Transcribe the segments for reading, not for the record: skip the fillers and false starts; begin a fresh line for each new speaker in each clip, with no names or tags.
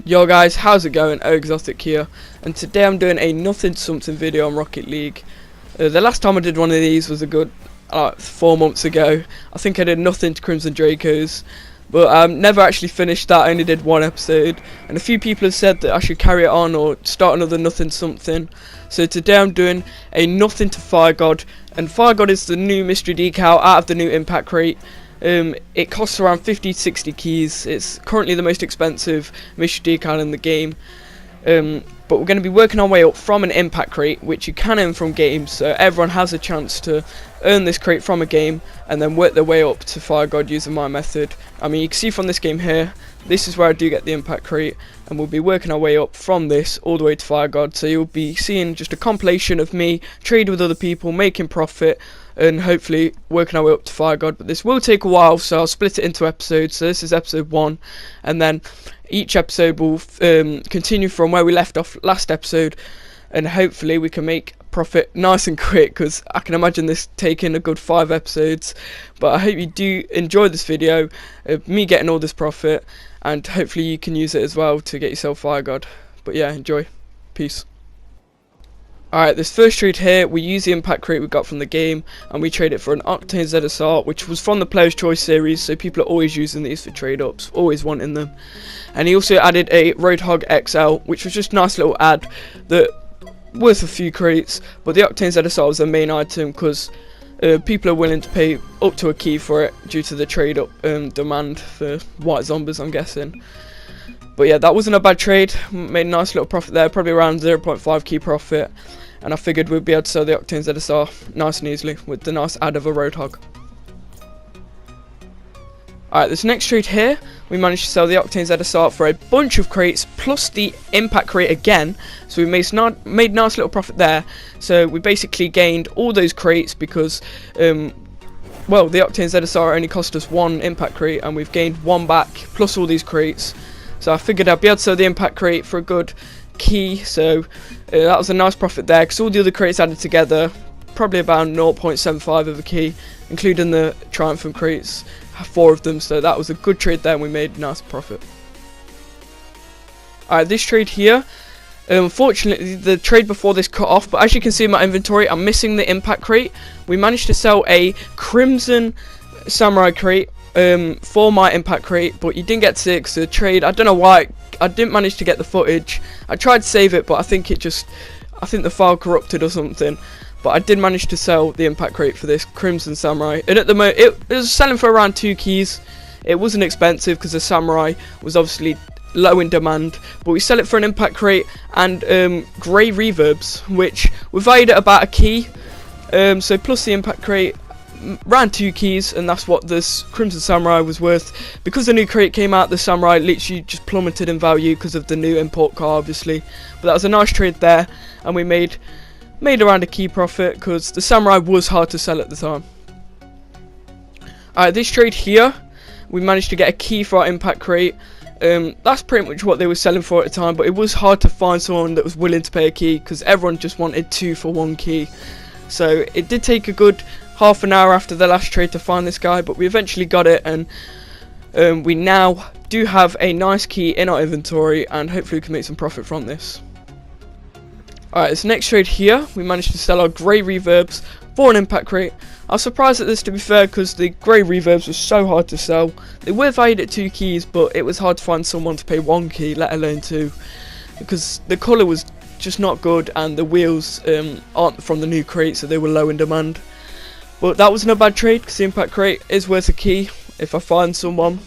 Yo guys, how's it going? Exotic here, and today I'm doing a nothing something video on Rocket League. The last time I did one of these was a good 4 months ago. I think I did nothing to Crimson Dracos, but never actually finished that. I only did one episode, and a few people have said that I should carry it on or start another nothing something. So today I'm doing a nothing to Fire God, and Fire God is the new mystery decal out of the new impact crate. It costs around 50-60 keys. It's currently the most expensive mystery decal in the game. But we're going to be working our way up from an impact crate, which you can earn from games, so everyone has a chance to earn this crate from a game and then work their way up to Fire God using my method. I mean, you can see from this game here, this is where I do get the impact crate, and we'll be working our way up from this all the way to Fire God. So you'll be seeing just a compilation of me trading with other people, making profit, and hopefully working our way up to Fire God. But this will take a while, so I'll split it into episodes. So this is episode 1, and then each episode will continue from where we left off last episode, and hopefully we can make profit nice and quick, because I can imagine this taking a good 5 episodes. But I hope you do enjoy this video of me getting all this profit, and hopefully you can use it as well to get yourself Fire God. But yeah, enjoy. Peace. Alright, this first trade here, we use the impact crate we got from the game, and we trade it for an Octane ZSR, which was from the Player's Choice series, so people are always using these for trade ups, always wanting them. And he also added a Roadhog XL, which was just a nice little add that worth a few crates, but the Octane ZSR was the main item because people are willing to pay up to a key for it due to the trade up demand for white zombies, I'm guessing. But yeah, that wasn't a bad trade. Made a nice little profit there, probably around 0.5 key profit. And I figured we'd be able to sell the Octane ZSR nice and easily with the nice add of a Roadhog. Alright, this next trade here, we managed to sell the Octane ZSR for a bunch of crates plus the impact crate again. So we made nice little profit there. So we basically gained all those crates because well, the Octane ZSR only cost us 1 impact crate, and we've gained 1 back plus all these crates. So I figured I'd be able to sell the impact crate for a good key, so that was a nice profit there, because all the other crates added together, probably about 0.75 of a key, including the Triumphant crates, 4 of them, so that was a good trade there, and we made a nice profit. Alright, this trade here, unfortunately the trade before this cut off, but as you can see in my inventory, I'm missing the impact crate. We managed to sell a Crimson Samurai crate for my impact crate, but you didn't get to see it because the trade, I don't know why I didn't manage to get the footage. I tried to save it, but I think the file corrupted or something. But I did manage to sell the impact crate for this Crimson Samurai, and at the moment it was selling for around 2 keys. It wasn't expensive because the Samurai was obviously low in demand, but we sell it for an impact crate and grey reverbs, which were valued at about a key. So plus the impact crate, around 2 keys, and that's what this Crimson Samurai was worth. Because the new crate came out, the Samurai literally just plummeted in value because of the new import car, obviously. But that was a nice trade there, and we made around a key profit because the Samurai was hard to sell at the time. Alright, this trade here, we managed to get a key for our impact crate. That's pretty much what they were selling for at the time, but it was hard to find someone that was willing to pay a key because everyone just wanted 2 for 1 key. So it did take a good half an hour after the last trade to find this guy, but we eventually got it, and we now do have a nice key in our inventory, and hopefully we can make some profit from this. Alright, this next trade here, we managed to sell our grey reverbs for an impact crate. I was surprised at this, to be fair, because the grey reverbs were so hard to sell. They were valued at 2 keys, but it was hard to find someone to pay 1 key, let alone 2, because the colour was just not good, and the wheels aren't from the new crate, so they were low in demand. But that wasn't a bad trade because the impact crate is worth a key if I find someone,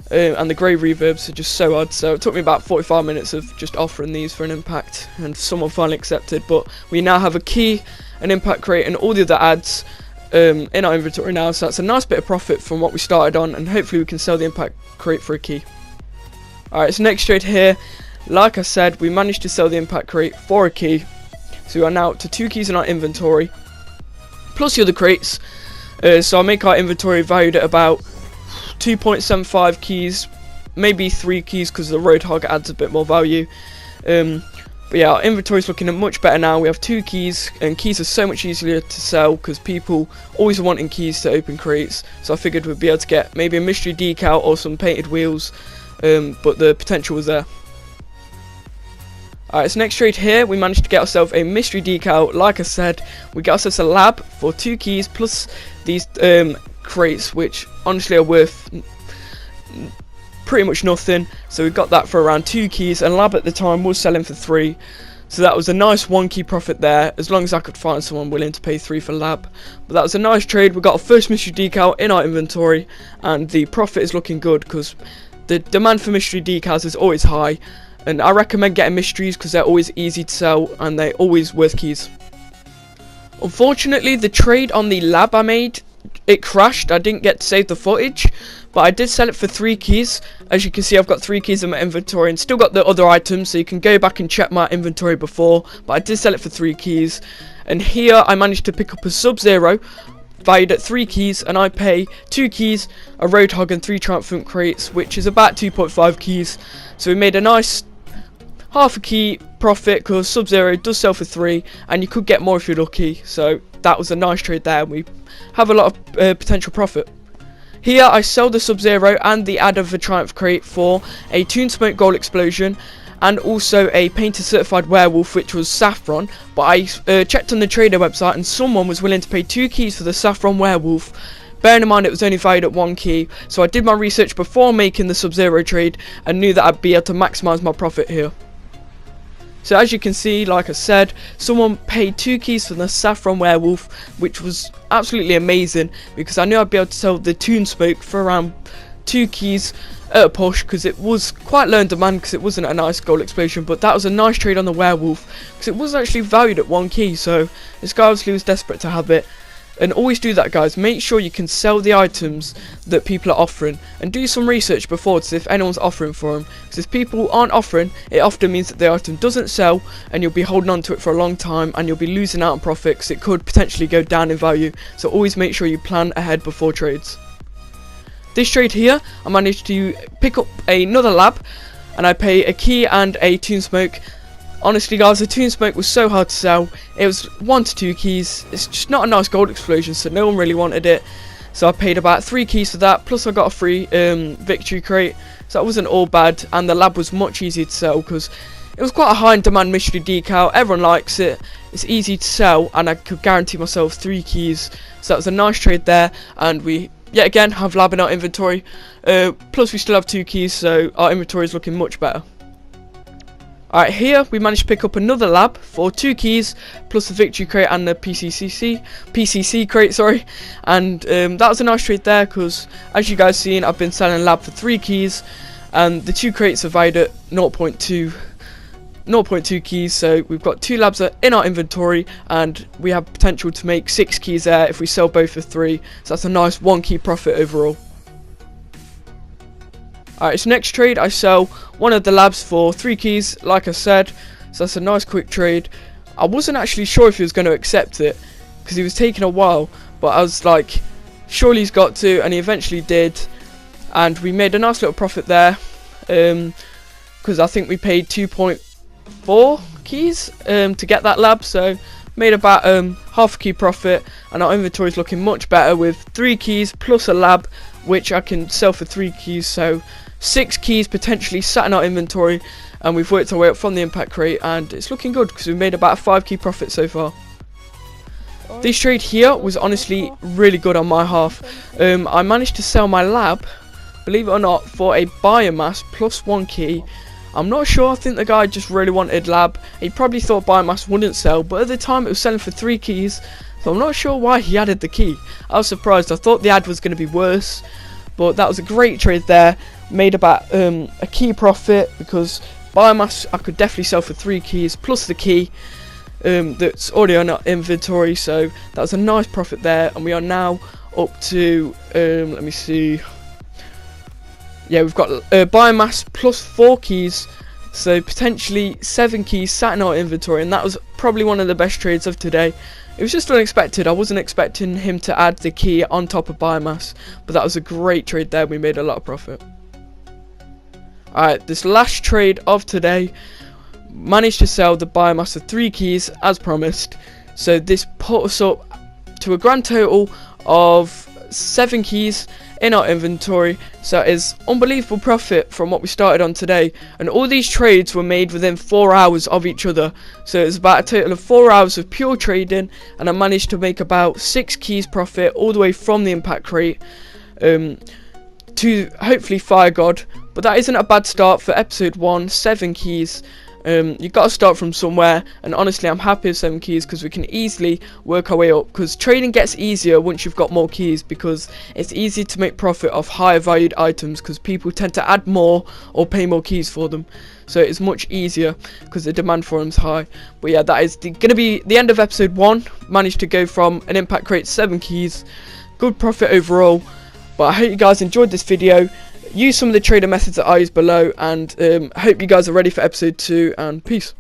and the grey reverbs are just so odd. So it took me about 45 minutes of just offering these for an impact, and someone finally accepted. But we now have a key, an impact crate, and all the other ads in our inventory now, so that's a nice bit of profit from what we started on, and hopefully we can sell the impact crate for a key. Alright, so next trade here, like I said, we managed to sell the impact crate for a key, so we are now up to 2 keys in our inventory plus the other crates. So I'll make our inventory valued at about 2.75 keys, maybe 3 keys because the Roadhog adds a bit more value. But yeah, our inventory is looking much better now. We have 2 keys, and keys are so much easier to sell because people always wanting keys to open crates. So I figured we'd be able to get maybe a mystery decal or some painted wheels, but the potential was there. Alright, so next trade here, we managed to get ourselves a mystery decal. Like I said, we got ourselves a lab for 2 keys plus these crates, which honestly are worth pretty much nothing. So we got that for around 2 keys, and lab at the time was selling for 3. So that was a nice 1 key profit there, as long as I could find someone willing to pay 3 for lab. But that was a nice trade. We got our first mystery decal in our inventory, and the profit is looking good because the demand for mystery decals is always high. And I recommend getting mysteries because they're always easy to sell and they're always worth keys. Unfortunately, the trade on the lab I made, it crashed. I didn't get to save the footage, but I did sell it for 3 keys. As you can see, I've got 3 keys in my inventory and still got the other items, so you can go back and check my inventory before, but I did sell it for 3 keys. And here I managed to pick up a Sub-Zero valued at 3 keys, and I pay 2 keys, a Roadhog and 3 Triumphant crates, which is about 2.5 keys. So we made a nice half a key profit because Sub-Zero does sell for 3, and you could get more if you're lucky. So that was a nice trade there, and we have a lot of potential profit. Here I sell the Sub-Zero and the ad of the Triumph crate for a Toon Smoke Gold Explosion and also a Painted Certified Werewolf, which was Saffron. But I checked on the trader website and someone was willing to pay 2 keys for the Saffron Werewolf. Bearing in mind it was only valued at 1 key, so I did my research before making the Sub-Zero trade and knew that I'd be able to maximise my profit here. So as you can see, like I said, someone paid 2 keys for the Saffron Werewolf, which was absolutely amazing because I knew I'd be able to sell the Toon Smoke for around 2 keys at a push because it was quite low in demand because it wasn't a nice gold explosion. But that was a nice trade on the Werewolf because it was actually valued at 1 key, so this guy obviously was desperate to have it. And always do that, guys. Make sure you can sell the items that people are offering and do some research before to see if anyone's offering for them, because if people aren't offering, it often means that the item doesn't sell and you'll be holding on to it for a long time and you'll be losing out on profit because it could potentially go down in value. So always make sure you plan ahead before trades. This trade here, I managed to pick up another lab and I pay a key and a Toon Smoke. Honestly, guys, the Toon Smoke was so hard to sell. It was 1 to 2 keys. It's just not a nice gold explosion, so no one really wanted it. So I paid about 3 keys for that, plus I got a free victory crate. So that wasn't all bad, and the lab was much easier to sell because it was quite a high in demand mystery decal. Everyone likes it. It's easy to sell, and I could guarantee myself 3 keys. So that was a nice trade there, and we yet again have lab in our inventory. Plus we still have 2 keys, so our inventory is looking much better. Alright, here we managed to pick up another lab for 2 keys plus the victory crate and the PCC crate, sorry. And that was a nice trade there because, as you guys seen, I've been selling lab for 3 keys and the 2 crates are valued at 0.2 keys. So we've got 2 labs in our inventory and we have potential to make 6 keys there if we sell both for 3. So that's a nice 1 key profit overall. Alright, so next trade I sell one of the labs for 3 keys, like I said, so that's a nice quick trade. I wasn't actually sure if he was going to accept it because he was taking a while, but I was like, surely he's got to, and he eventually did, and we made a nice little profit there because I think we paid 2.4 keys to get that lab, so made about half a key profit, and our inventory is looking much better with 3 keys plus a lab which I can sell for 3 keys, so 6 keys potentially sat in our inventory, and we've worked our way up from the impact crate and it's looking good because we've made about a 5 key profit so far. This trade here was honestly really good on my half. I managed to sell my lab, believe it or not, for a biomass plus 1 key. I'm not sure, I think the guy just really wanted lab. He probably thought biomass wouldn't sell, but at the time it was selling for 3 keys, so I'm not sure why he added the key. I was surprised. I thought the ad was going to be worse, but that was a great trade there. Made about a key profit because biomass I could definitely sell for 3 keys plus the key that's already on our inventory, so that was a nice profit there. And we are now up to let me see, yeah, we've got biomass plus 4 keys, so potentially 7 keys sat in our inventory, and that was probably one of the best trades of today. It was just unexpected. I wasn't expecting him to add the key on top of biomass, but that was a great trade there. We made a lot of profit. Alright, this last trade of today, managed to sell the biomass of 3 keys as promised, so this put us up to a grand total of 7 keys in our inventory, so that is unbelievable profit from what we started on today. And all these trades were made within 4 hours of each other, so it's about a total of 4 hours of pure trading, and I managed to make about 6 keys profit all the way from the impact crate to hopefully Fire God. But that isn't a bad start for episode 1, 7 keys. You got to start from somewhere, and honestly I'm happy with 7 keys because we can easily work our way up, because trading gets easier once you've got more keys, because it's easy to make profit off higher valued items because people tend to add more or pay more keys for them, so it's much easier because the demand for them is high. But yeah, that is going to be the end of episode 1. Managed to go from an impact crate 7 keys, good profit overall. But I hope you guys enjoyed this video. Use some of the trader methods that I use below, and hope you guys are ready for episode 2, and peace.